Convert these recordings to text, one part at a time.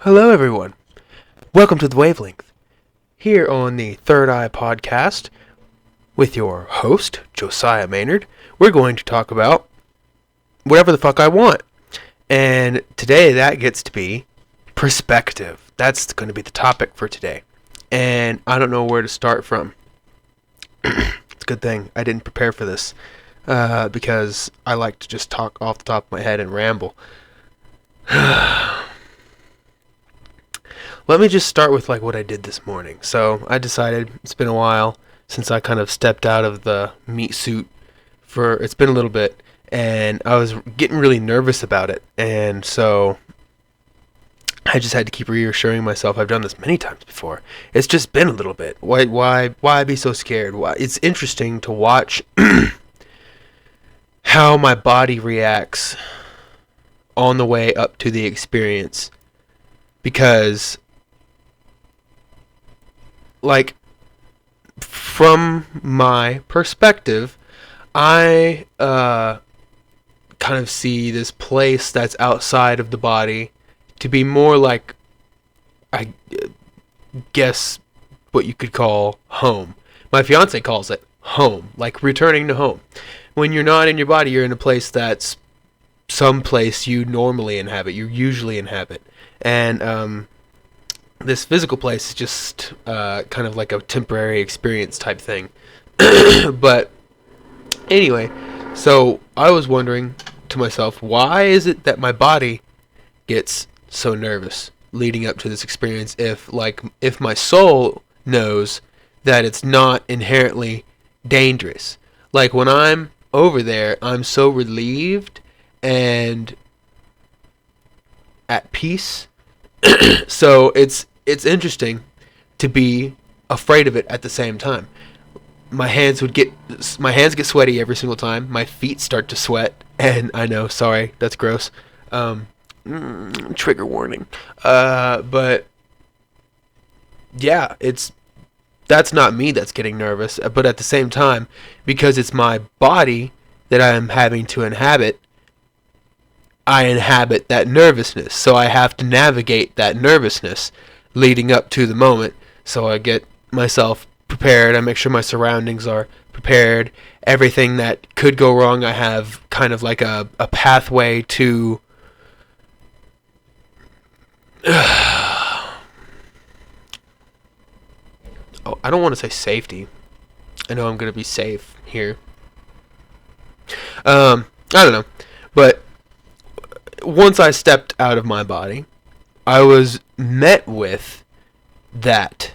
Hello, everyone. Welcome to the wavelength. Here on the Third Eye podcast with your host, Josiah Maynard, we're going to talk about whatever the fuck I want. And today that gets to be perspective. That's going to be the topic for today. And I don't know where to start from. It's a good thing I didn't prepare for this because I like to just talk off the top of my head and ramble. Let me just start with what I did this morning. So I decided it's been a while since I kind of stepped out of the meat suit it's been a little bit, and I was getting really nervous about it. And so I just had to keep reassuring myself I've done this many times before. It's just been a little bit. Why be so scared? It's interesting to watch how my body reacts on the way up to the experience, because from my perspective, I kind of see this place that's outside of the body to be more like, I guess, what you could call home. My fiance calls it home, like returning to home. When you're not in your body, you're in a place that's some place you normally inhabit, you usually inhabit. And this physical place is just kind of like a temporary experience type thing. But anyway, so I was wondering to myself, why is it that my body gets so nervous leading up to this experience if my soul knows that it's not inherently dangerous? Like when I'm over there, I'm so relieved and at peace. So it's interesting to be afraid of it at the same time. My hands get sweaty every single time. My feet start to sweat, and I know, sorry, that's gross. Trigger warning. But yeah, that's not me that's getting nervous, but at the same time, because it's my body that I am having to inhabit, I inhabit that nervousness, so I have to navigate that nervousness leading up to the moment. So I get myself prepared, I make sure my surroundings are prepared, everything that could go wrong, I have kind of like a pathway to I don't want to say safety. I know I'm going to be safe here. I don't know, but once I stepped out of my body, I was met with that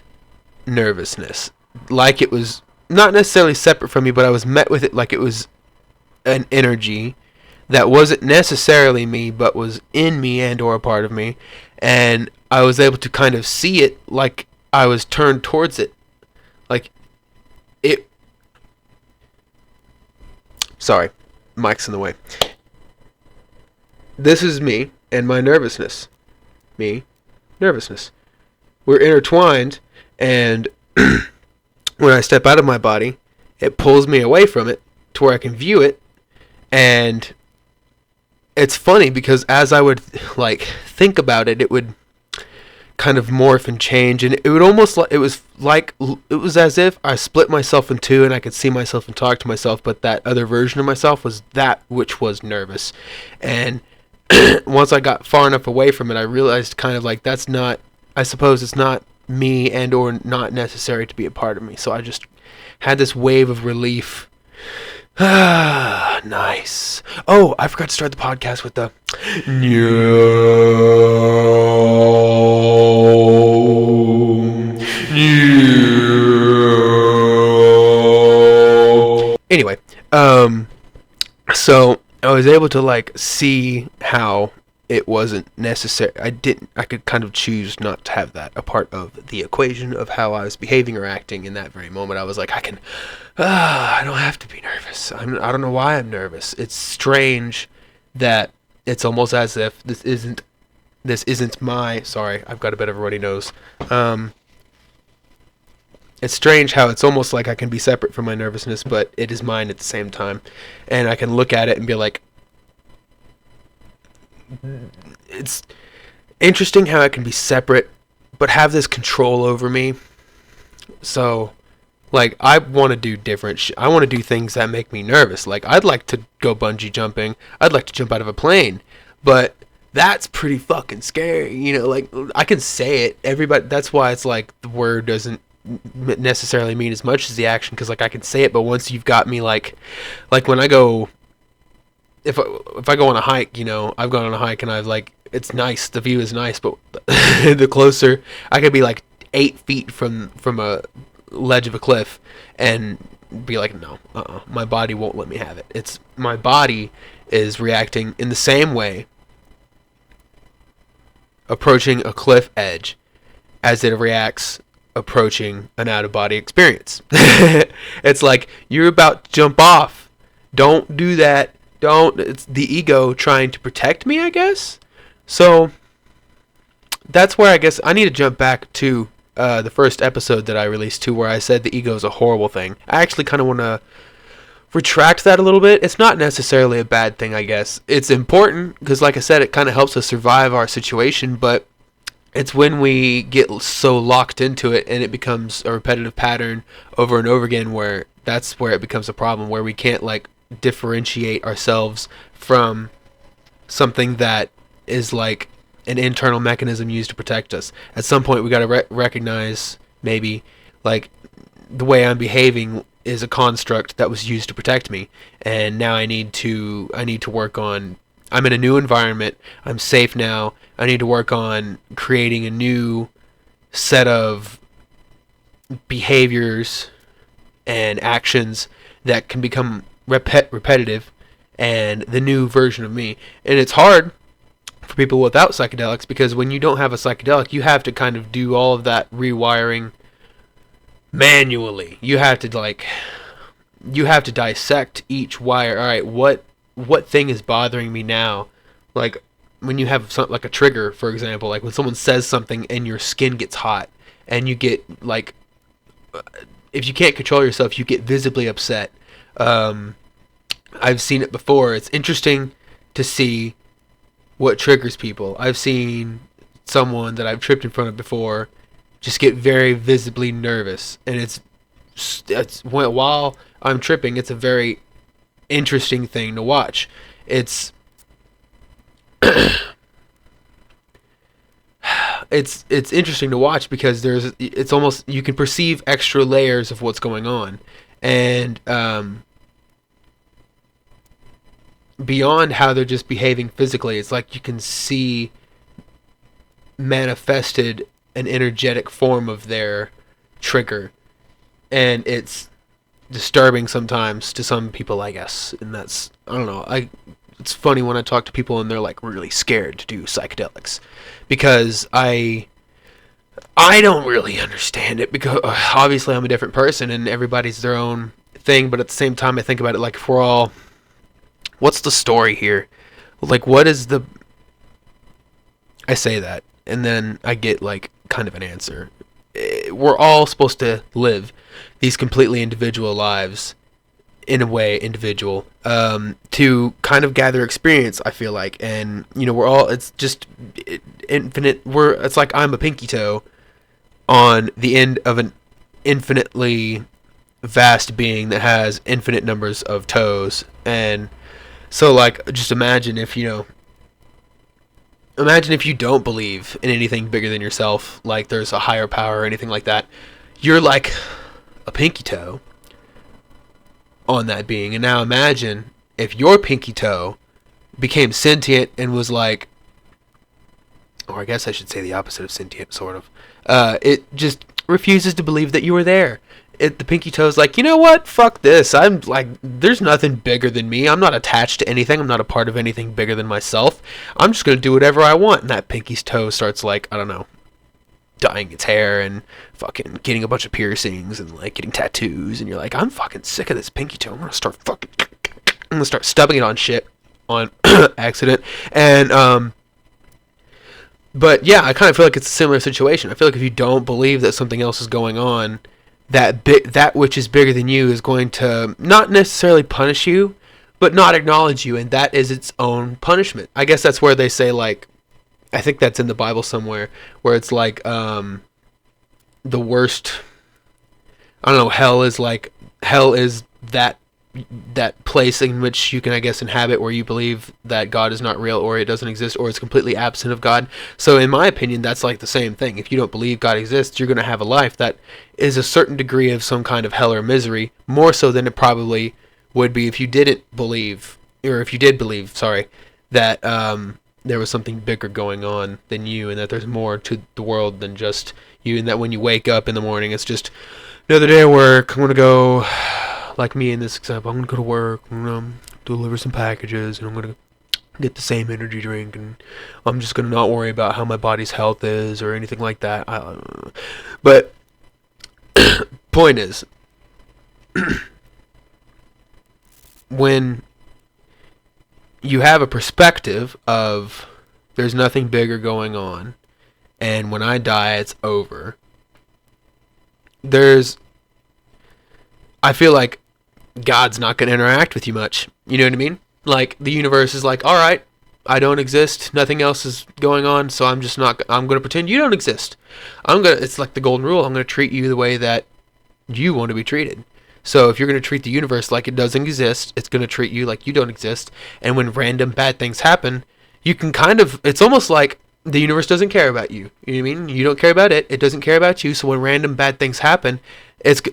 nervousness. Like it was not necessarily separate from me, but I was met with it like it was an energy that wasn't necessarily me, but was in me and or a part of me. And I was able to kind of see it like I was turned towards it. Like it... Sorry, mic's in the way. This is me and my nervousness. Me, nervousness. We're intertwined, and when I step out of my body, it pulls me away from it to where I can view it. And it's funny because as I would think about it, it would kind of morph and change, and it would almost it was as if I split myself in two and I could see myself and talk to myself, but that other version of myself was that which was nervous. And once I got far enough away from it, I realized kind of that's not, I suppose it's not me and or not necessary to be a part of me. So I just had this wave of relief. Nice. Oh, I forgot to start the podcast with the Anyway, so I was able to see how it wasn't necessary. I could kind of choose not to have that a part of the equation of how I was behaving or acting in that very moment. I was like, I don't have to be nervous. I don't know why I'm nervous. It's strange that it's almost as if this isn't my, sorry, I've got a bit of a runny nose. It's strange how it's almost like I can be separate from my nervousness, but it is mine at the same time. And I can look at it and be like, interesting how it can be separate, but have this control over me. So, like, I want to do different I want to do things that make me nervous. Like, I'd like to go bungee jumping. I'd like to jump out of a plane. But that's pretty fucking scary. You know, like, I can say it. Everybody, that's why it's like the word doesn't necessarily mean as much as the action, because, like, I can say it, but once you've got me, like when I go, if I go on a hike, you know, I've gone on a hike and I've, like, it's nice, the view is nice, but the closer, I could be like 8 feet from a ledge of a cliff and be like, no, my body won't let me have it. It's my body is reacting in the same way approaching a cliff edge as it reacts approaching an out-of-body experience. It's like, you're about to jump off. Don't do that. Don't. It's the ego trying to protect me, I guess. So that's where I guess I need to jump back to the first episode that I released to, where I said the ego is a horrible thing. I actually kind of want to retract that a little bit. It's not necessarily a bad thing, I guess. It's important because, like I said, it kind of helps us survive our situation, but it's when we get so locked into it and it becomes a repetitive pattern over and over again, where that's where it becomes a problem, where we can't, like, differentiate ourselves from something that is like an internal mechanism used to protect us. At some point we got to recognize, maybe, like, the way I'm behaving is a construct that was used to protect me, and now I need to work on, I'm in a new environment, I'm safe now, I need to work on creating a new set of behaviors and actions that can become repetitive and the new version of me. And it's hard for people without psychedelics, because when you don't have a psychedelic, you have to kind of do all of that rewiring manually. You have to dissect each wire. All right, what thing is bothering me now? Like, when you have something like a trigger, for example, like when someone says something and your skin gets hot and you get, like, if you can't control yourself, you get visibly upset. I've seen it before. It's interesting to see what triggers people. I've seen someone that I've tripped in front of before just get very visibly nervous, and it's while I'm tripping, it's a very interesting thing to watch. It's it's interesting to watch because it's almost, you can perceive extra layers of what's going on, and beyond how they're just behaving physically, it's like you can see manifested an energetic form of their trigger, and it's disturbing sometimes to some people, I guess. And that's, I don't know, it's funny when I talk to people and they're like really scared to do psychedelics, because I don't really understand it, because obviously I'm a different person and everybody's their own thing, but at the same time I think about it like, if we're all, what's the story here? Like, what is the... I say that, and then I get, like, kind of an answer. We're all supposed to live these completely individual lives, in a way, individual, to kind of gather experience, I feel like. And, you know, we're all... It's just infinite... It's like I'm a pinky toe on the end of an infinitely vast being that has infinite numbers of toes, and... So, like, just imagine if you don't believe in anything bigger than yourself, like there's a higher power or anything like that. You're like a pinky toe on that being. And now imagine if your pinky toe became sentient and was like, or I guess I should say the opposite of sentient, sort of. It just refuses to believe that you were there. The pinky toe's like, you know what? Fuck this. I'm like, there's nothing bigger than me. I'm not attached to anything. I'm not a part of anything bigger than myself. I'm just going to do whatever I want. And that pinky's toe starts, like, I don't know, dyeing its hair and fucking getting a bunch of piercings and, like, getting tattoos. And you're like, I'm fucking sick of this pinky toe. I'm going to start stubbing it on shit on accident. And, but yeah, I kind of feel like it's a similar situation. I feel like if you don't believe that something else is going on, that which is bigger than you is going to not necessarily punish you, but not acknowledge you, and that is its own punishment. I guess that's where they say, like, I think that's in the Bible somewhere, where it's like the worst. I don't know. Hell is that place in which you can, I guess, inhabit where you believe that God is not real, or it doesn't exist, or it's completely absent of God. So in my opinion, that's like the same thing. If you don't believe God exists, you're going to have a life that is a certain degree of some kind of hell or misery, more so than it probably would be if you didn't believe, or if you did believe, sorry, that there was something bigger going on than you, and that there's more to the world than just you, and that when you wake up in the morning, it's just another day of work. I'm going to go, like me in this example, I'm going to go to work, I'm going to deliver some packages, and I'm going to get the same energy drink, and I'm just going to not worry about how my body's health is or anything like that. But point is, when you have a perspective of there's nothing bigger going on, and when I die, it's over, I feel like God's not going to interact with you much. You know what I mean? Like, the universe is like, all right, I don't exist. Nothing else is going on, so I'm going to pretend you don't exist. It's like the golden rule. I'm going to treat you the way that you want to be treated. So if you're going to treat the universe like it doesn't exist, it's going to treat you like you don't exist. And when random bad things happen, you can it's almost like the universe doesn't care about you. You know what I mean? You don't care about it. It doesn't care about you. So when random bad things happen,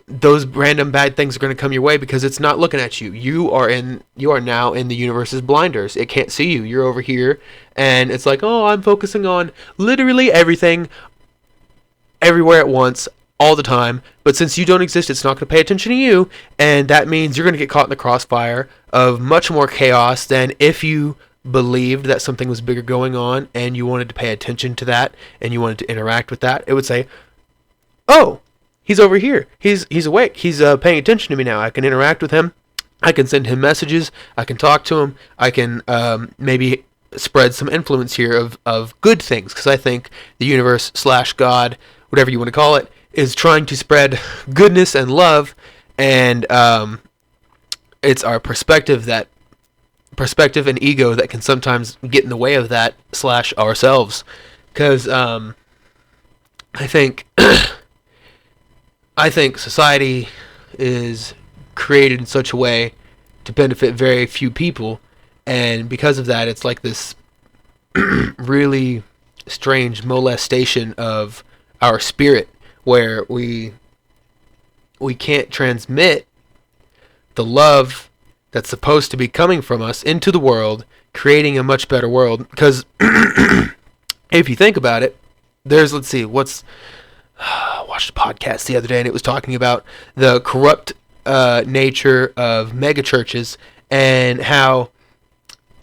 those random bad things are going to come your way because it's not looking at you. You are now in the universe's blinders. It can't see you. You're over here, and it's like, oh, I'm focusing on literally everything, everywhere at once, all the time. But since you don't exist, it's not going to pay attention to you, and that means you're going to get caught in the crossfire of much more chaos than if you believed that something was bigger going on and you wanted to pay attention to that and you wanted to interact with that. It would say, oh, he's over here. He's awake. He's paying attention to me now. I can interact with him. I can send him messages. I can talk to him. I can maybe spread some influence here of good things, because I think the universe / God, whatever you want to call it, is trying to spread goodness and love, and it's our perspective and ego that can sometimes get in the way of that / ourselves, because I think society is created in such a way to benefit very few people, and because of that, it's like this really strange molestation of our spirit, where we can't transmit the love that's supposed to be coming from us into the world, creating a much better world. Because if you think about it, I watched a podcast the other day, and it was talking about the corrupt nature of megachurches and how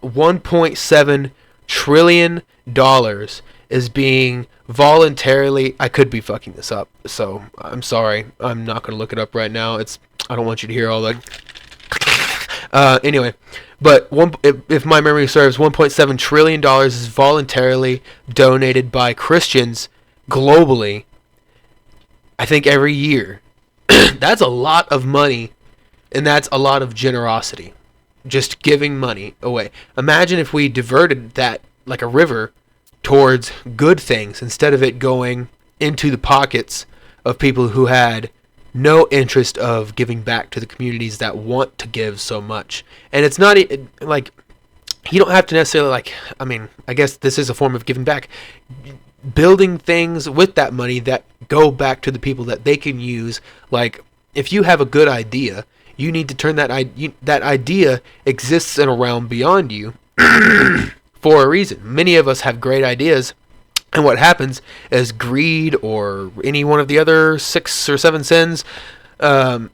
$1.7 trillion is being voluntarily, I could be fucking this up, so I'm sorry, I'm not going to look it up right now. I don't want you to hear all that. Anyway, but if my memory serves, $1.7 trillion is voluntarily donated by Christians globally, I think, every year. That's a lot of money, and that's a lot of generosity. Just giving money away. Imagine if we diverted that like a river towards good things, instead of it going into the pockets of people who had no interest of giving back to the communities that want to give so much. And it's not like, you don't have to necessarily, I guess this is a form of giving back, building things with that money that go back to the people that they can use. Like, if you have a good idea, you need to turn that idea exists in a realm beyond you for a reason. Many of us have great ideas, and what happens is greed or any one of the other 6 or 7 sins get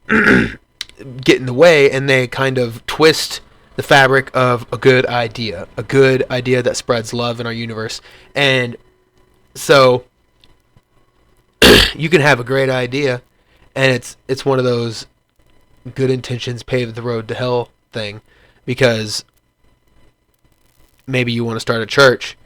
in the way, and they kind of twist the fabric of a good idea that spreads love in our universe. And so you can have a great idea, and it's one of those good intentions pave the road to hell thing, because maybe you want to start a church,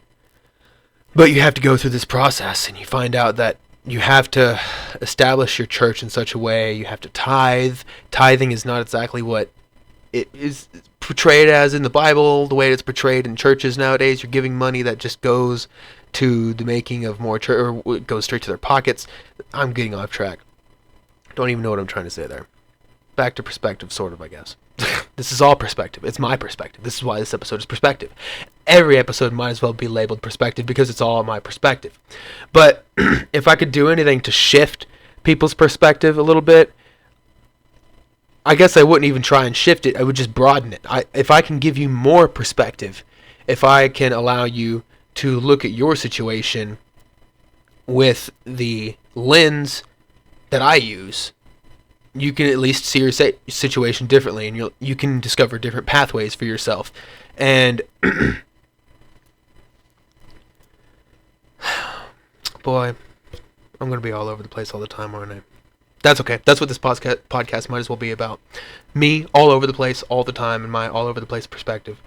but you have to go through this process, and you find out that you have to establish your church in such a way. You have to tithe. Tithing is not exactly what it is portrayed as in the Bible, the way it's portrayed in churches nowadays. You're giving money that just goes to the making of more or it goes straight to their pockets. I'm getting off track. Don't even know what I'm trying to say there. Back to perspective, sort of, I guess. This is all perspective. It's my perspective. This is why this episode is perspective. Every episode might as well be labeled perspective because it's all my perspective. But if I could do anything to shift people's perspective a little bit, I guess I wouldn't even try and shift it. I would just broaden it. If I can give you more perspective, if I can allow you to look at your situation with the lens that I use, you can at least see your situation differently, and you can discover different pathways for yourself. And boy, I'm going to be all over the place all the time, aren't I? That's okay. That's what this podcast might as well be about. Me, all over the place, all the time, and my all over the place perspective.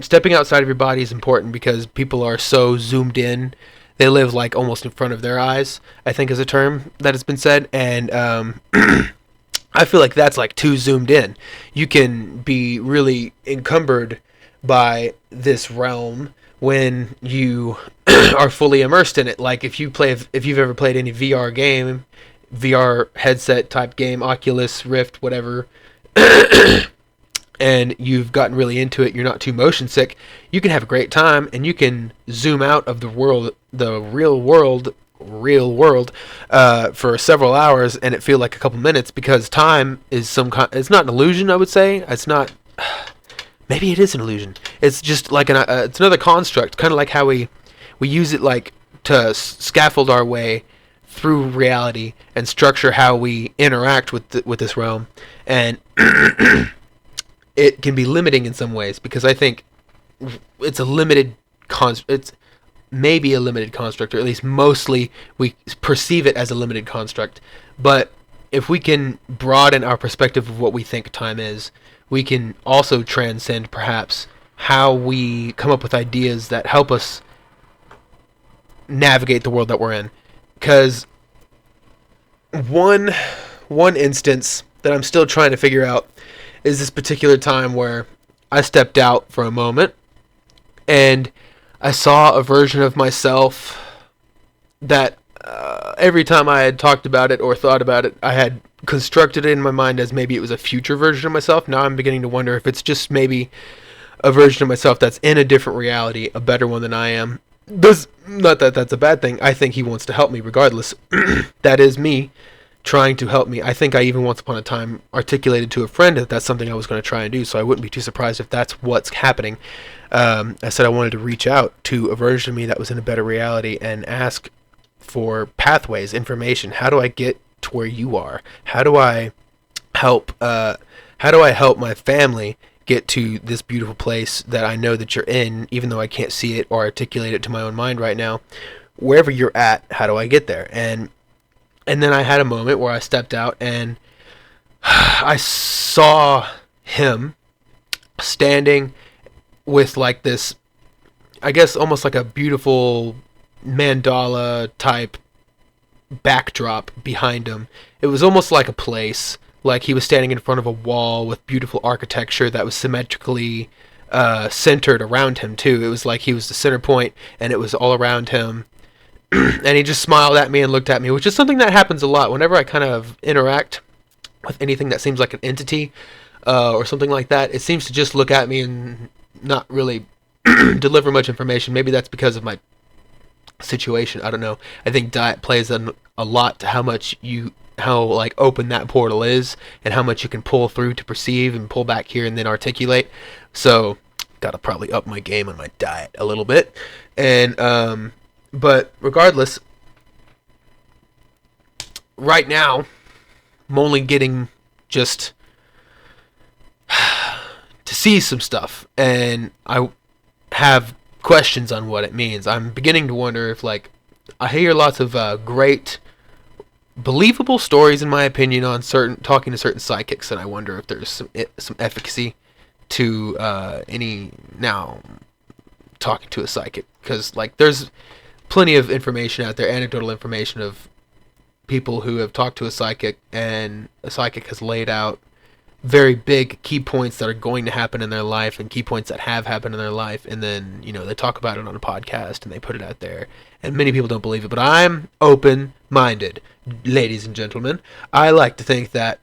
Stepping outside of your body is important because people are so zoomed in. They live like almost in front of their eyes, I think is a term that has been said. And I feel like that's like too zoomed in. You can be really encumbered by this realm when you are fully immersed in it. Like if you've ever played any VR game, VR headset type game, Oculus Rift, whatever, and you've gotten really into it, you're not too motion sick, you can have a great time, and you can zoom out of the real world, for several hours, and it feel like a couple minutes because time is it's not an illusion, I would say. It's not. Maybe it is an illusion. It's just like it's another construct, kind of like how we use it like to scaffold our way through reality and structure how we interact with this realm, and it can be limiting in some ways because I think it's a limited it's maybe a limited construct, or at least mostly we perceive it as a limited construct. But if we can broaden our perspective of what we think time is, we can also transcend perhaps how we come up with ideas that help us navigate the world that we're in. Because one instance that I'm still trying to figure out is this particular time where I stepped out for a moment and I saw a version of myself that every time I had talked about it or thought about it, I had constructed it in my mind as maybe it was a future version of myself. Now I'm beginning to wonder if it's just maybe a version of myself that's in a different reality, a better one than I am. Not that that's a bad thing. I think he wants to help me regardless. That is me trying to help me. I think I even once upon a time articulated to a friend that that's something I was going to try and do, so I wouldn't be too surprised if that's what's happening. I said I wanted to reach out to a version of me that was in a better reality and ask for pathways, information. How do I get to where you are? How do I help my family get to this beautiful place that I know that you're in, even though I can't see it or articulate it to my own mind right now? Wherever you're at, how do I get there? And then I had a moment where I stepped out and I saw him standing with like this, I guess almost like a beautiful mandala type backdrop behind him. It was almost like a place, like he was standing in front of a wall with beautiful architecture that was symmetrically centered around him too. It was like he was the center point and it was all around him. And he just smiled at me and looked at me, which is something that happens a lot whenever I kind of interact with anything that seems like an entity or something like that. It seems to just look at me and not really deliver much information. Maybe that's because of my situation. I don't know. I think diet plays a lot to how like open that portal is and how much you can pull through to perceive and pull back here and then articulate. So gotta probably up my game on my diet a little bit. And but regardless, right now, I'm only getting just to see some stuff, and I have questions on what it means. I'm beginning to wonder if, like, I hear lots of great, believable stories, in my opinion, on talking to certain psychics, and I wonder if there's some efficacy to talking to a psychic, because like there's plenty of information out there, anecdotal information of people who have talked to a psychic and a psychic has laid out very big key points that are going to happen in their life and key points that have happened in their life, and then they talk about it on a podcast and they put it out there, and many people don't believe it, but I'm open-minded, ladies and gentlemen. I like to think that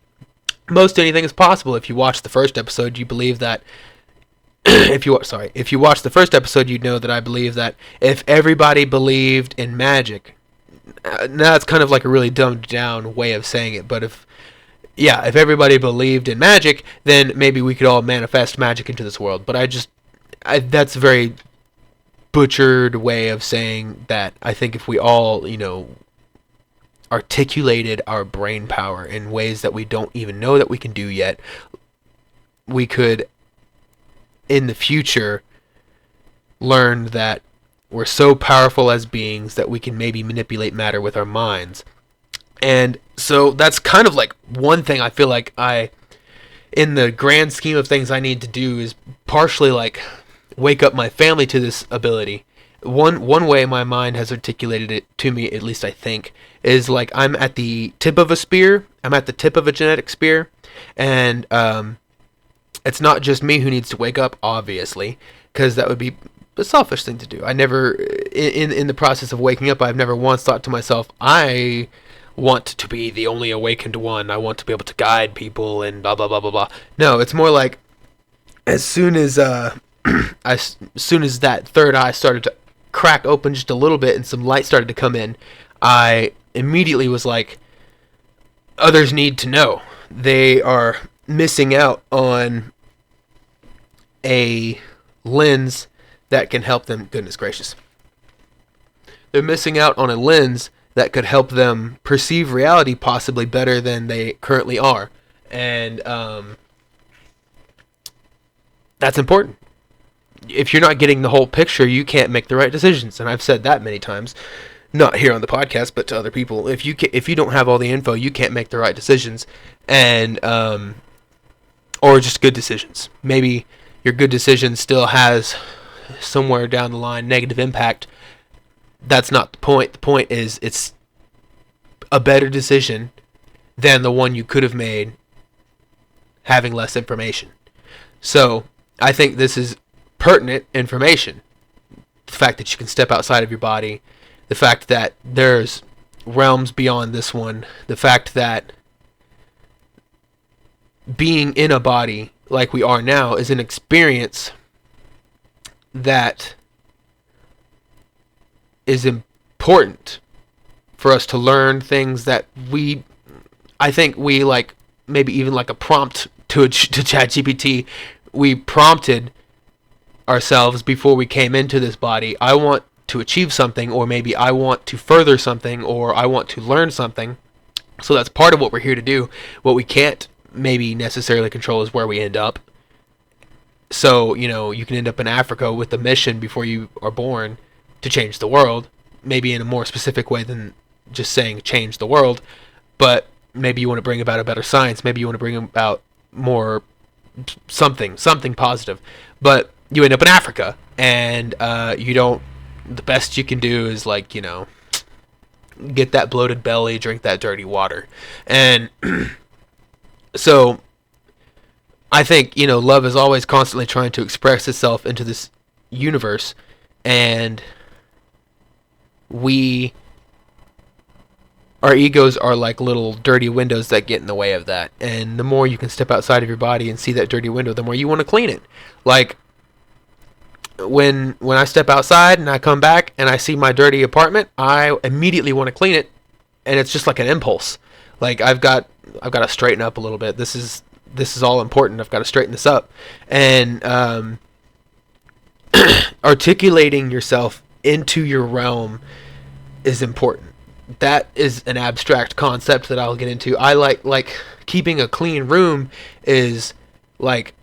most anything is possible. If you watch the first episode, you believe that if you watch the first episode, you'd know that I believe that if everybody believed in magic, now it's kind of like a really dumbed down way of saying it, but if everybody believed in magic, then maybe we could all manifest magic into this world. But that's a very butchered way of saying that. I think if we all, articulated our brain power in ways that we don't even know that we can do yet, we could, in the future, learn that we're so powerful as beings that we can maybe manipulate matter with our minds. And so that's kind of like one thing I feel like in the grand scheme of things I need to do is partially like wake up my family to this ability. One way my mind has articulated it to me, at least I think, is like I'm at the tip of a spear. I'm at the tip of a genetic spear, and it's not just me who needs to wake up, obviously, because that would be a selfish thing to do. I never, in the process of waking up, I've never once thought to myself, I want to be the only awakened one. I want to be able to guide people and blah blah blah blah blah. No, it's more like as soon as as soon as that third eye started to crack open just a little bit and some light started to come in, I immediately was like, others need to know. They are missing out on a lens that can help them. Goodness gracious. They're missing out on a lens that could help them perceive reality possibly better than they currently are. And that's important. If you're not getting the whole picture, you can't make the right decisions. And I've said that many times, not here on the podcast, but to other people. If you don't have all the info, you can't make the right decisions, and or just good decisions. Maybe your good decision still has somewhere down the line negative impact. That's not the point. The point is it's a better decision than the one you could have made having less information. So I think this is pertinent information. The fact that you can step outside of your body, the fact that there's realms beyond this one, the fact that being in a body like we are now is an experience that is important for us to learn things that I think we like, maybe even like a prompt to ChatGPT, we prompted ourselves before we came into this body. I want to achieve something, or maybe I want to further something, or I want to learn something. So that's part of what we're here to do. What we can't maybe necessarily control is where we end up. So, you can end up in Africa with a mission before you are born to change the world, maybe in a more specific way than just saying change the world, but maybe you want to bring about a better science, maybe you want to bring about more something positive, but you end up in Africa, and the best you can do is get that bloated belly, drink that dirty water. And so I think, love is always constantly trying to express itself into this universe, and our egos are like little dirty windows that get in the way of that. And the more you can step outside of your body and see that dirty window, the more you want to clean it. Like when I step outside and I come back and I see my dirty apartment, I immediately want to clean it, and it's just like an impulse. Like I've got to straighten up a little bit. This is all important. I've got to straighten this up. And articulating yourself into your realm is important. That is an abstract concept that I'll get into. I like keeping a clean room is like,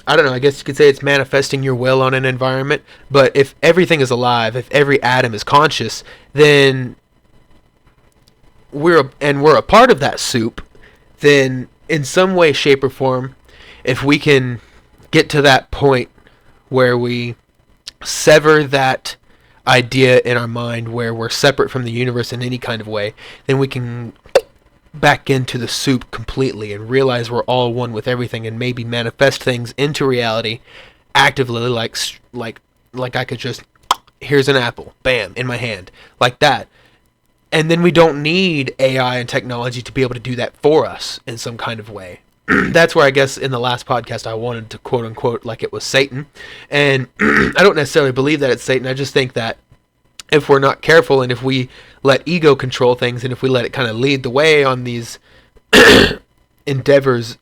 I don't know, I guess you could say it's manifesting your will on an environment. But if everything is alive, if every atom is conscious, then we're a part of that soup, then in some way, shape, or form, if we can get to that point where we sever that idea in our mind where we're separate from the universe in any kind of way, then we can back into the soup completely and realize we're all one with everything, and maybe manifest things into reality actively, like I could just, here's an apple, bam, in my hand, like that. And then we don't need AI and technology to be able to do that for us in some kind of way. That's where I guess in the last podcast I wanted to quote unquote like it was Satan. And I don't necessarily believe that it's Satan. I just think that if we're not careful, and if we let ego control things, and if we let it kind of lead the way on these endeavors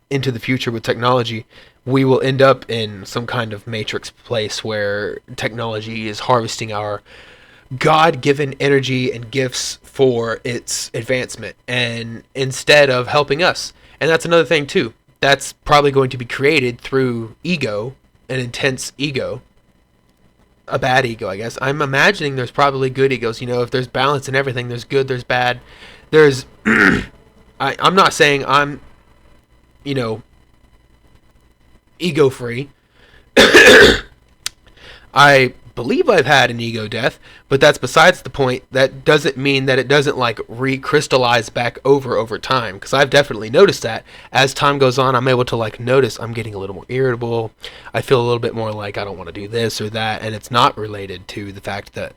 into the future with technology, we will end up in some kind of matrix place where technology is harvesting our God-given energy and gifts for its advancement, and instead of helping us. And that's another thing too. That's probably going to be created through ego, an intense ego, a bad ego, I guess. I'm imagining there's probably good egos. You know, if there's balance in everything, there's good, there's bad. There's I'm not saying I'm, you know, ego free. I believe I've had an ego death, but that's besides the point. That doesn't mean that it doesn't like recrystallize back over time, because I've definitely noticed that as time goes on. I'm able to like notice I'm getting a little more irritable. I feel a little bit more like I don't want to do this or that, and it's not related to the fact that,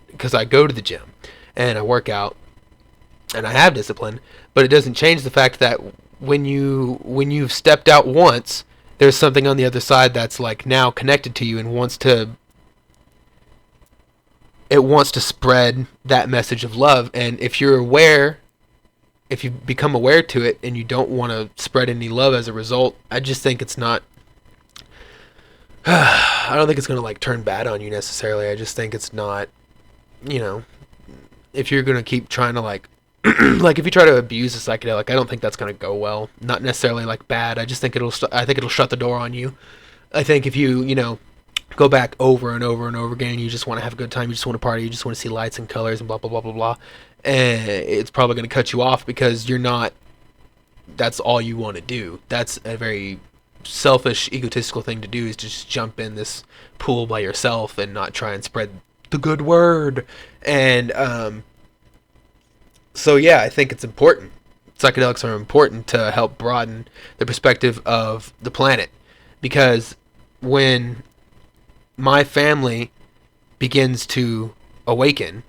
because I go to the gym and I work out and I have discipline, but it doesn't change the fact that when you've stepped out once, there's something on the other side that's like now connected to you and wants to spread that message of love. And if you're aware, if you become aware to it and you don't want to spread any love as a result, I just think it's not I don't think it's going to like turn bad on you necessarily. I just think it's not, you know, if you're going to keep trying to like like if you try to abuse a psychedelic, I don't think that's going to go well. Not necessarily like bad. I just think it'll shut the door on you. I think if you know, go back over and over and over again, you just want to have a good time, you just want to party, you just want to see lights and colors and blah blah blah blah blah, and it's probably going to cut you off because that's all you want to do. That's a very selfish, egotistical thing to do, is just jump in this pool by yourself and not try and spread the good word. And so yeah, I think it's important. Psychedelics are important to help broaden the perspective of the planet, because when my family begins to awaken,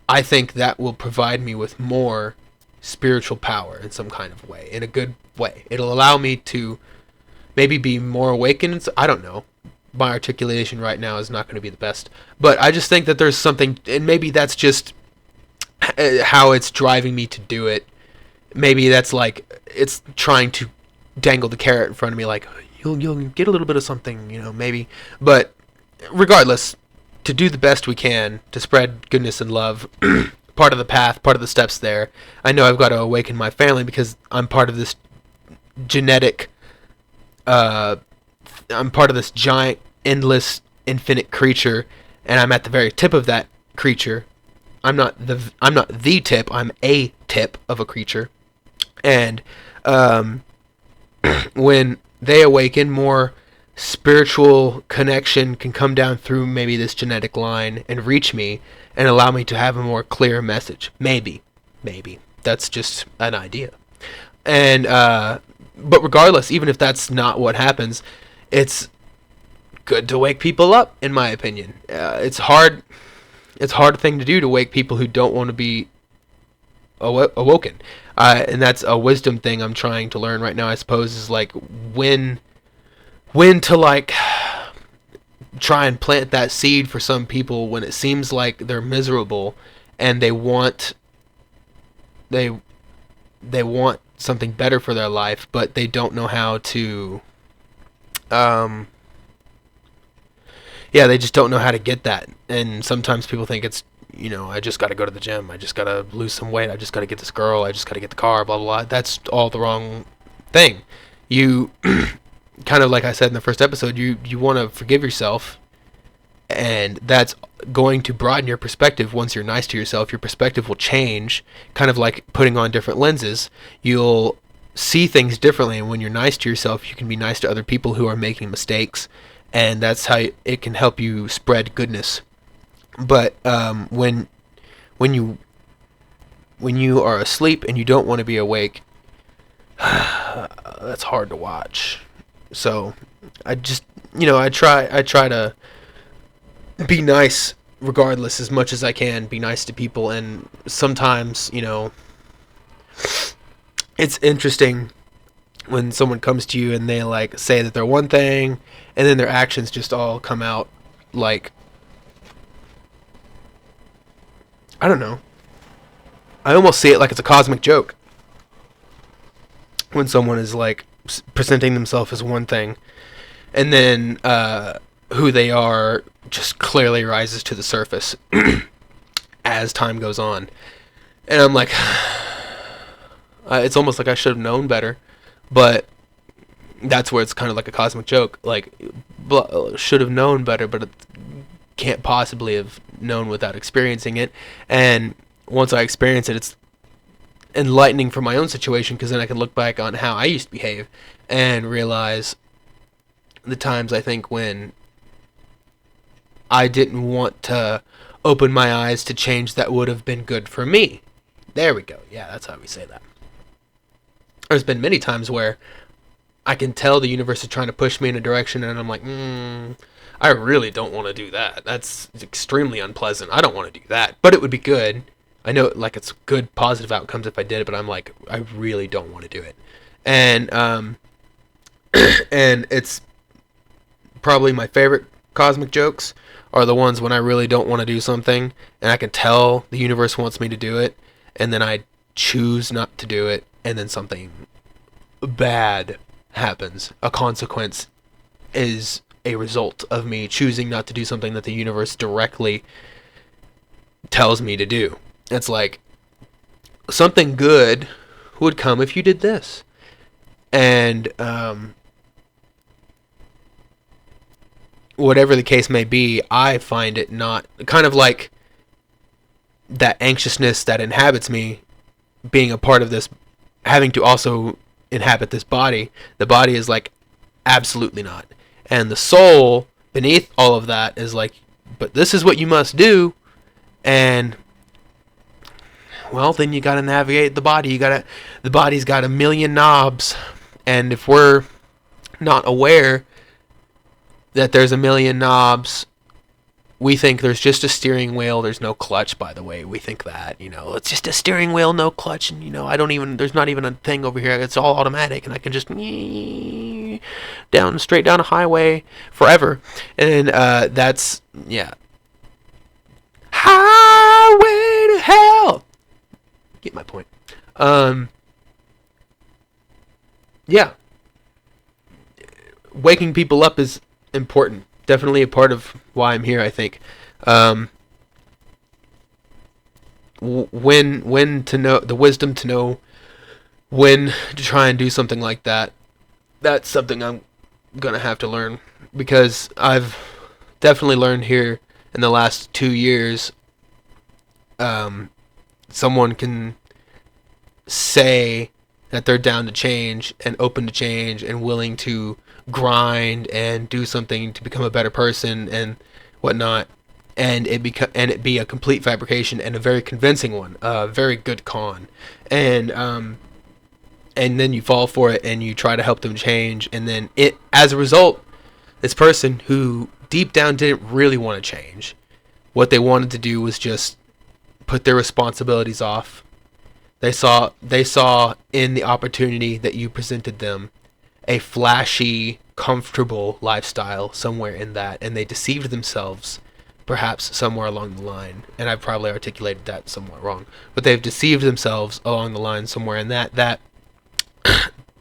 I think that will provide me with more spiritual power in some kind of way, in a good way. It'll allow me to maybe be more awakened. I don't know. My articulation right now is not going to be the best, but I just think that there's something, and maybe that's just how it's driving me to do it. Maybe that's like it's trying to dangle the carrot in front of me, like you'll get a little bit of something, you know, maybe. But regardless, to do the best we can to spread goodness and love, part of the path, part of the steps there. I know I've got to awaken my family because I'm part of this genetic, I'm part of this giant, endless, infinite creature, and I'm at the very tip of that creature. I'm not the tip, I'm a tip of a creature. And when they awaken, more spiritual connection can come down through maybe this genetic line and reach me and allow me to have a more clear message. Maybe. That's just an idea. And but regardless, even if that's not what happens, it's good to wake people up, in my opinion. It's hard. It's a hard thing to do, to wake people who don't want to be awoken. And that's a wisdom thing I'm trying to learn right now, I suppose, is like when to like try and plant that seed for some people when it seems like they're miserable and they want something better for their life, but they don't know how to they just don't know how to get that. And sometimes people think it's, you know, I just got to go to the gym, I just got to lose some weight, I just got to get this girl, I just got to get the car, blah, blah, blah. That's all the wrong thing. You, kind of like I said in the first episode, you want to forgive yourself, and that's going to broaden your perspective. Once you're nice to yourself, your perspective will change, kind of like putting on different lenses. You'll see things differently, and when you're nice to yourself, you can be nice to other people who are making mistakes, and that's how it can help you spread goodness. But when you when you are asleep and you don't want to be awake, that's hard to watch. So I just, I try to be nice regardless as much as I can, be nice to people. And sometimes, it's interesting when someone comes to you and they like say that they're one thing and then their actions just all come out like, I don't know. I almost see it like it's a cosmic joke when someone is like presenting themselves as one thing and then who they are just clearly rises to the surface as time goes on. And I'm like, it's almost like I should have known better, but that's where it's kind of like a cosmic joke. Like, should have known better, but it can't possibly have known without experiencing it. And once I experience it, it's enlightening for my own situation, because then I can look back on how I used to behave and realize the times I think when I didn't want to open my eyes to change that would have been good for me. There we go. Yeah, that's how we say that. There's been many times where I can tell the universe is trying to push me in a direction and I'm like, I really don't want to do that. That's extremely unpleasant. I don't want to do that, but it would be good. I know, like, it's good positive outcomes if I did it, but I'm like, I really don't want to do it. And and it's probably my favorite cosmic jokes are the ones when I really don't want to do something and I can tell the universe wants me to do it, and then I choose not to do it, and then something bad happens. A consequence is a result of me choosing not to do something that the universe directly tells me to do. It's like, something good would come if you did this. And whatever the case may be, I find it not, kind of like that anxiousness that inhabits me being a part of this, having to also inhabit this body. The body is like, absolutely not. And the soul beneath all of that is like, but this is what you must do. And well, then you got to navigate the body. The body's got a million knobs. And if we're not aware that there's a million knobs, we think there's just a steering wheel. There's no clutch, by the way. We think that, it's just a steering wheel, no clutch. And, there's not even a thing over here. It's all automatic. And I can just straight down a highway forever. And that's, yeah. Highway to hell. Get my point. Yeah. Waking people up is important. Definitely a part of why I'm here, I think. When to know, the wisdom to know when to try and do something like that, that's something I'm going to have to learn, because I've definitely learned here in the last 2 years, someone can say that they're down to change and open to change and willing to grind and do something to become a better person and whatnot, and it be a complete fabrication and a very convincing one, a very good con, and then you fall for it and you try to help them change, and then as a result, this person who deep down didn't really want to change, what they wanted to do was just put their responsibilities off. They saw in the opportunity that you presented them a flashy, comfortable lifestyle somewhere in that, and they deceived themselves, perhaps somewhere along the line, and I've probably articulated that somewhat wrong, but they've deceived themselves along the line somewhere in that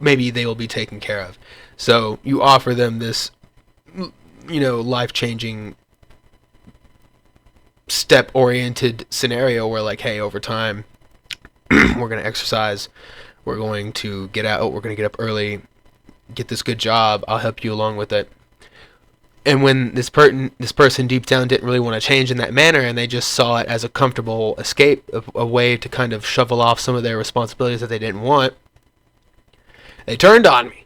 maybe they will be taken care of. So you offer them this, life-changing, step-oriented scenario where, like, hey, over time, we're going to exercise, we're going to get out, we're going to get up early, get this good job, I'll help you along with it. And when this person deep down didn't really want to change in that manner, and they just saw it as a comfortable escape, a way to kind of shovel off some of their responsibilities that they didn't want, they turned on me.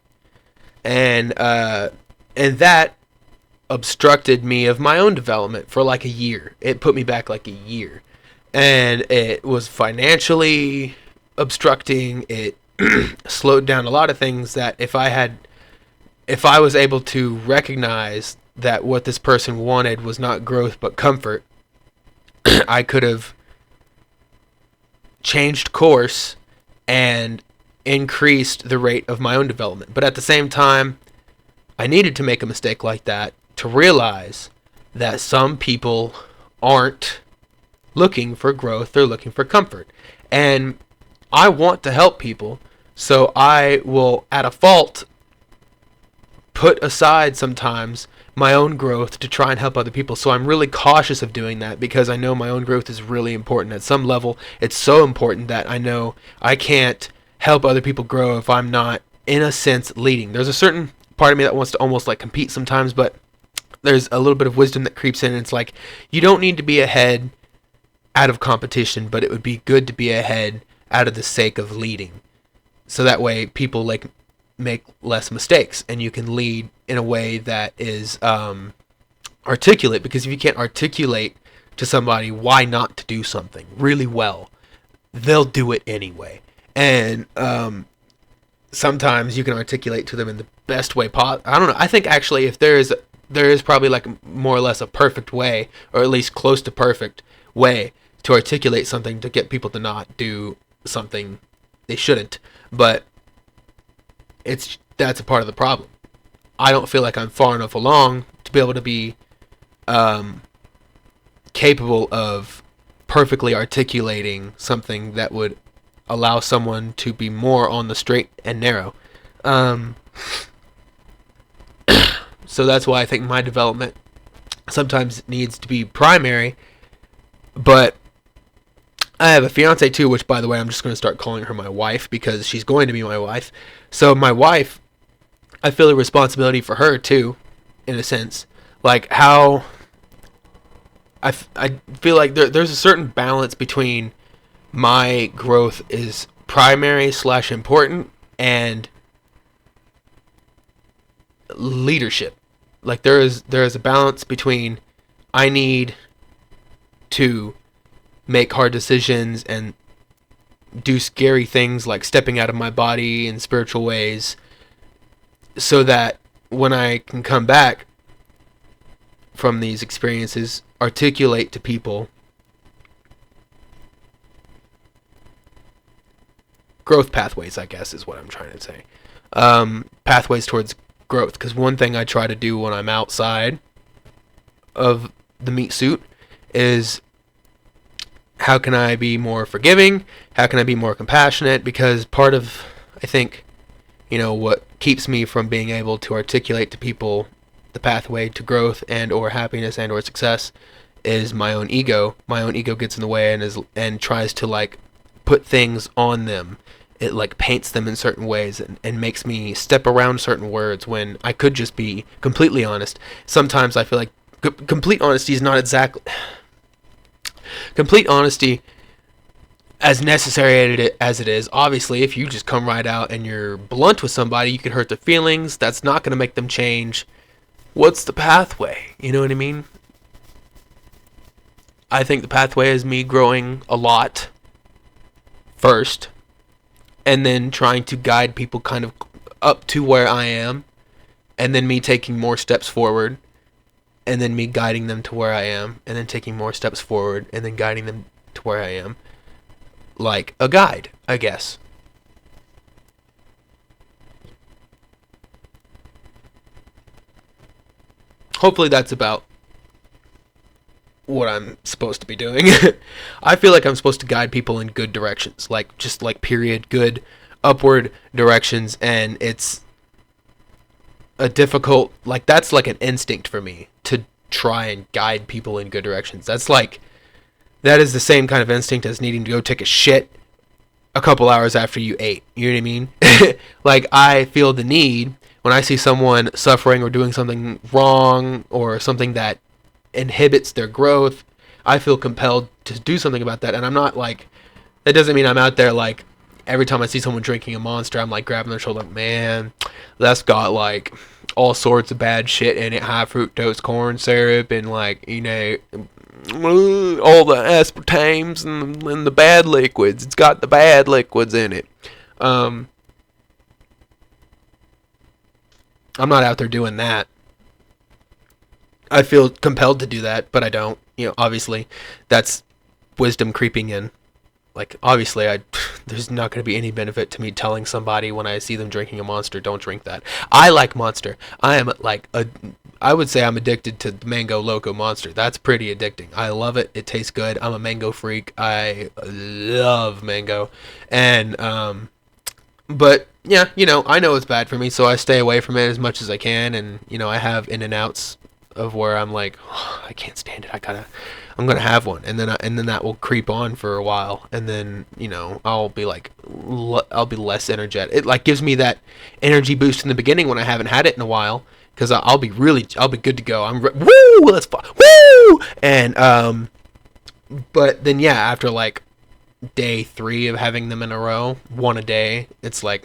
And that obstructed me of my own development for like a year. It put me back like a year. and it was financially obstructing. It slowed down a lot of things that if I was able to recognize that what this person wanted was not growth but comfort, I could have changed course and increased the rate of my own development. But at the same time, I needed to make a mistake like that to realize that some people aren't looking for growth, they're looking for comfort. And I want to help people, so I will, at a fault, put aside sometimes my own growth to try and help other people. So I'm really cautious of doing that because I know my own growth is really important. At some level, it's so important that I know I can't help other people grow if I'm not, in a sense, leading. There's a certain part of me that wants to almost like compete sometimes, but there's a little bit of wisdom that creeps in, and it's like, you don't need to be ahead out of competition, but it would be good to be ahead out of the sake of leading. So that way people like make less mistakes and you can lead in a way that is articulate, because if you can't articulate to somebody why not to do something really well, they'll do it anyway. And sometimes you can articulate to them in the best way possible. I don't know. I think actually if there is probably like more or less a perfect way, or at least close to perfect way to articulate something to get people to not do something they shouldn't. But that's a part of the problem. I don't feel like I'm far enough along to be able to be capable of perfectly articulating something that would allow someone to be more on the straight and narrow. So that's why I think my development sometimes needs to be primary. But I have a fiance too, which, by the way, I'm just going to start calling her my wife because she's going to be my wife. So my wife, I feel a responsibility for her too, in a sense. Like how I feel like there's a certain balance between my growth is primary / important and leadership. Like there is a balance between I need to make hard decisions and do scary things like stepping out of my body in spiritual ways, so that when I can come back from these experiences, articulate to people growth pathways, I guess is what I'm trying to say. Pathways towards growth. Because one thing I try to do when I'm outside of the meat suit is, how can I be more forgiving? How can I be more compassionate? Because part of, I think, what keeps me from being able to articulate to people the pathway to growth and or happiness and or success is my own ego. My own ego gets in the way and tries to like put things on them. It like paints them in certain ways and makes me step around certain words when I could just be completely honest. Sometimes I feel like complete honesty is not exactly... Complete honesty, as necessary as it is, obviously, if you just come right out and you're blunt with somebody, you could hurt their feelings. That's not going to make them change. What's the pathway? You know what I mean? I think the pathway is me growing a lot first, and then trying to guide people kind of up to where I am, and then me taking more steps forward, and then me guiding them to where I am, and then taking more steps forward, and then guiding them to where I am. Like a guide, I guess. Hopefully that's about what I'm supposed to be doing. I feel like I'm supposed to guide people in good directions. Like, just like period, good, upward directions, and it's a difficult, like that's like an instinct for me to try and guide people in good directions. That is the same kind of instinct as needing to go take a shit a couple hours after you ate. You know what I mean? Like I feel the need when I see someone suffering or doing something wrong or something that inhibits their growth, I feel compelled to do something about that. And I'm not like, that doesn't mean I'm out there like every time I see someone drinking a Monster, I'm like grabbing their shoulder, man, that's got like all sorts of bad shit in it, high fructose corn syrup and like, all the aspartames and the bad liquids. It's got the bad liquids in it. I'm not out there doing that. I feel compelled to do that, but I don't. Obviously, that's wisdom creeping in. Like, obviously, there's not going to be any benefit to me telling somebody when I see them drinking a Monster, don't drink that. I like Monster. I would say I'm addicted to the Mango Loco Monster. That's pretty addicting. I love it. It tastes good. I'm a mango freak. I love mango. And, but, yeah, I know it's bad for me, so I stay away from it as much as I can. And, I have in and outs of where I'm like, oh, I can't stand it. I'm gonna have one, and then that will creep on for a while, and then I'll be less energetic. It like gives me that energy boost in the beginning when I haven't had it in a while, because I'll be good to go. Woo, let's woo, and but then yeah, after like day 3 of having them in a row, one a day, it's like,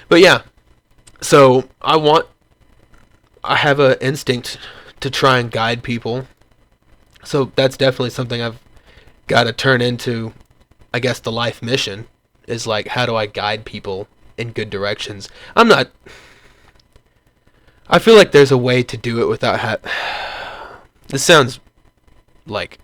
but yeah, so I have an instinct to try and guide people. So that's definitely something I've got to turn into, I guess, the life mission, is like, how do I guide people in good directions? I feel like there's a way to do it without this sounds like,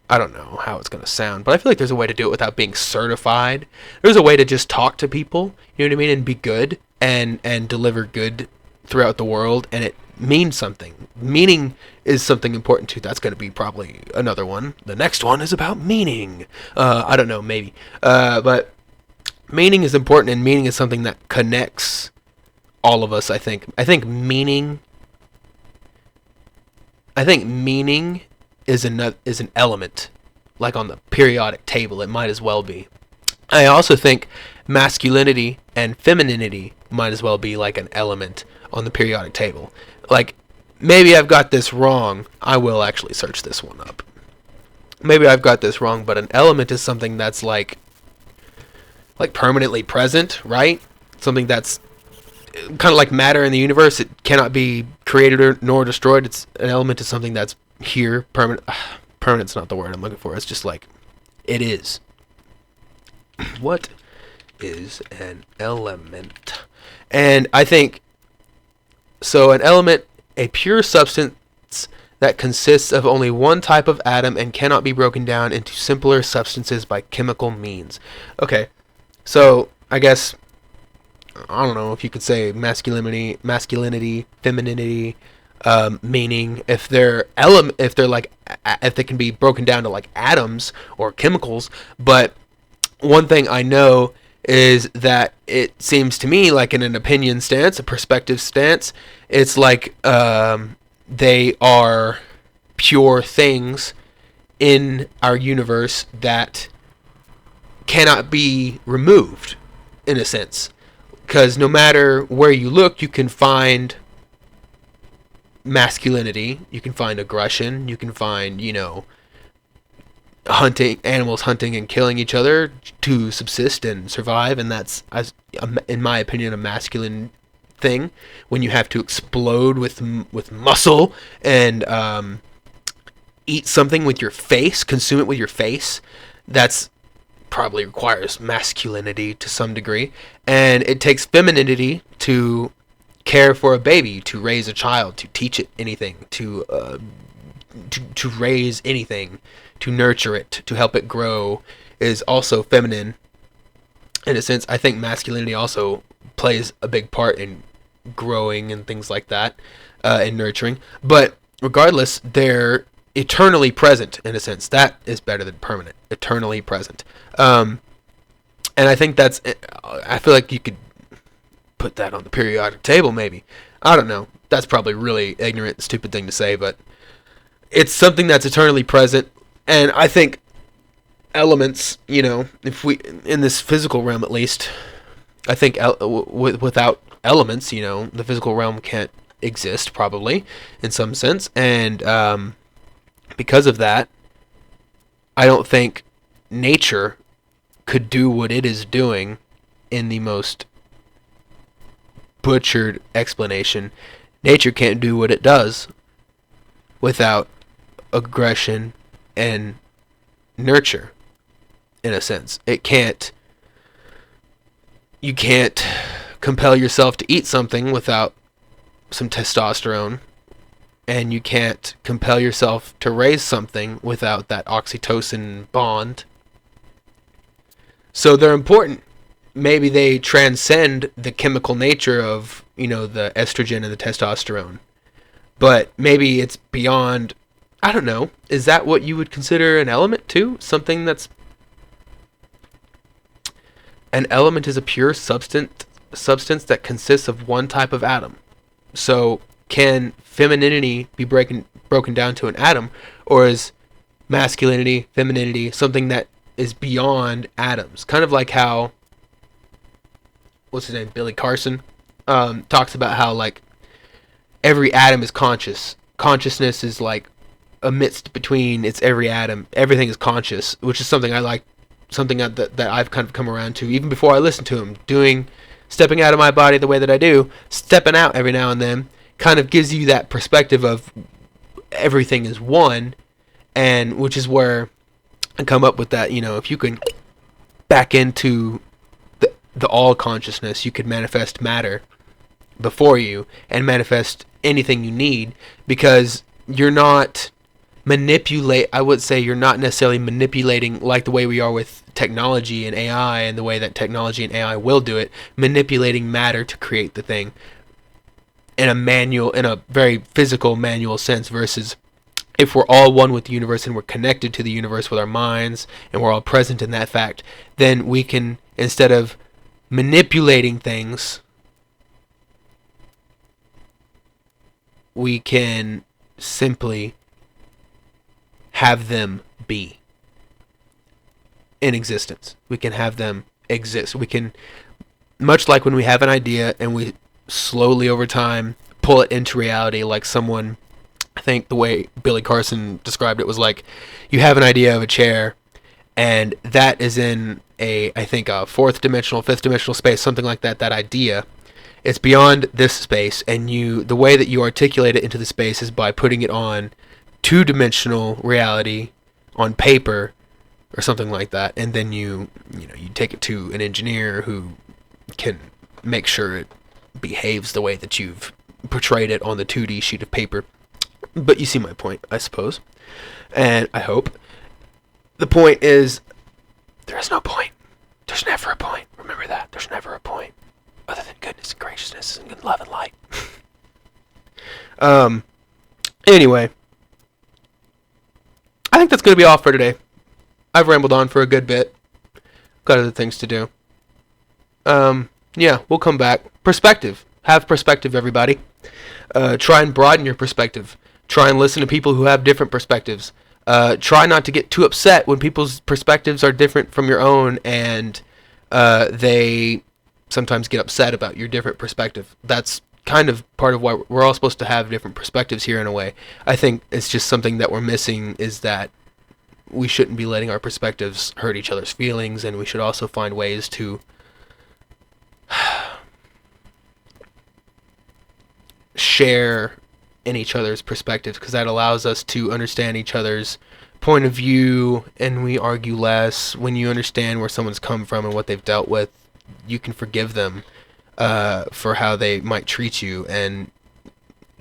I don't know how it's going to sound, but I feel like there's a way to do it without being certified. There's a way to just talk to people, you know what I mean, and be good and deliver good throughout the world, and it means something. Meaning is something important too. That's going to be probably another one. The next one is about meaning. I don't know, maybe. But meaning is important, and meaning is something that connects all of us, I think. I think meaning is an element, like on the periodic table. It might as well be. I also think masculinity and femininity might as well be like an element on the periodic table. Like, maybe I've got this wrong. I will actually search this one up. Maybe I've got this wrong, but an element is something that's like permanently present, right? Something that's kind of like matter in the universe. It cannot be created nor destroyed. It's an element is something that's here, permanent. Permanent's not the word I'm looking for. It's just like, it is. What is an element? And I think, so an element, a pure substance that consists of only one type of atom and cannot be broken down into simpler substances by chemical means. Okay, so I guess, I don't know if you could say masculinity, femininity, meaning if they can be broken down to like atoms or chemicals. But one thing I know is that it seems to me like, in an opinion stance, a perspective stance, it's like they are pure things in our universe that cannot be removed, in a sense. Because no matter where you look, you can find masculinity, you can find aggression, you can find, animals hunting and killing each other to subsist and survive, and that's, in my opinion, a masculine thing. When you have to explode with muscle and eat something with your face, consume it with your face, that's probably requires masculinity to some degree. And it takes femininity to care for a baby, to raise a child, to teach it anything, to raise anything, to nurture it, to help it grow, is also feminine. In a sense, I think masculinity also plays a big part in growing and things like that, and nurturing. But regardless, they're eternally present, in a sense. That is better than permanent. Eternally present. And I think I feel like you could put that on the periodic table, maybe. I don't know. That's probably really ignorant and stupid thing to say, but it's something that's eternally present. And I think elements, if we, in this physical realm at least, I think without elements, the physical realm can't exist, probably, in some sense. And because of that, I don't think nature could do what it is doing in the most butchered explanation. Nature can't do what it does without aggression and nurture, in a sense. You can't compel yourself to eat something without some testosterone, and you can't compel yourself to raise something without that oxytocin bond. So they're important. Maybe they transcend the chemical nature of, the estrogen and the testosterone. But maybe it's beyond, I don't know. Is that what you would consider an element too? Something that's... An element is a pure substance that consists of one type of atom. So can femininity be broken down to an atom, or is masculinity, femininity, something that is beyond atoms? Kind of like how, what's his name, Billy Carson, talks about how like every atom is conscious. Consciousness is like a mixed between its every atom. Everything is conscious, which is something I like, something that I've kind of come around to even before I listen to him. Stepping out of my body the way that I do, stepping out every now and then, kind of gives you that perspective of everything is one, and which is where I come up with that, if you can back into the all consciousness, you could manifest matter before you and manifest anything you need, because you're not I would say you're not necessarily manipulating like the way we are with technology and AI, and the way that technology and AI will do it, manipulating matter to create the thing in a very physical manual sense, versus if we're all one with the universe and we're connected to the universe with our minds and we're all present in that fact, then we can, instead of manipulating things, we can simply have them be in existence. We can have them exist. We can, much like when we have an idea and we slowly over time pull it into reality, like someone, I think the way Billy Carson described it was like, you have an idea of a chair, and that is in I think a fifth dimensional space, something like that idea. It's beyond this space, and the way that you articulate it into the space is by putting it on two-dimensional reality on paper or something like that, and then you take it to an engineer who can make sure it behaves the way that you've portrayed it on the 2D sheet of paper. But you see my point, I suppose, and I hope. The point is, there is no point. There's never a point. Remember that. There's never a point other than goodness and graciousness and good love and light. Anyway, I think that's going to be all for today. I've rambled on for a good bit. Got other things to do. Yeah, we'll come back. Perspective. Have perspective, everybody. Try and broaden your perspective. Try and listen to people who have different perspectives. Try not to get too upset when people's perspectives are different from your own, and they sometimes get upset about your different perspective. That's kind of part of why we're all supposed to have different perspectives here in a way. I think it's just something that we're missing, is that we shouldn't be letting our perspectives hurt each other's feelings, and we should also find ways to share in each other's perspectives, because that allows us to understand each other's point of view, and we argue less. When you understand where someone's come from and what they've dealt with, you can forgive them for how they might treat you, and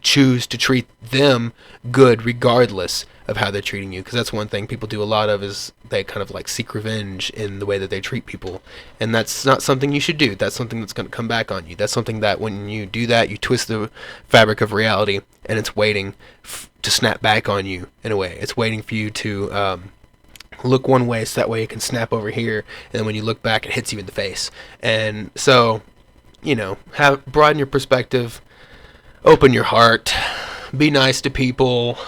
choose to treat them good regardless of how they're treating you. Because that's one thing people do a lot of, is they kind of like seek revenge in the way that they treat people, and that's not something you should do. That's something that's going to come back on you. That's something that when you do that, you twist the fabric of reality, and it's waiting to snap back on you in a way. It's waiting for you to look one way, so that way it can snap over here, and then when you look back, it hits you in the face. And so, broaden your perspective, open your heart, be nice to people,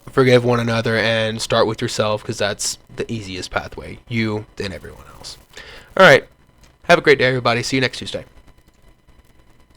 forgive one another, and start with yourself, because that's the easiest pathway. You, then everyone else. All right. Have a great day, everybody. See you next Tuesday.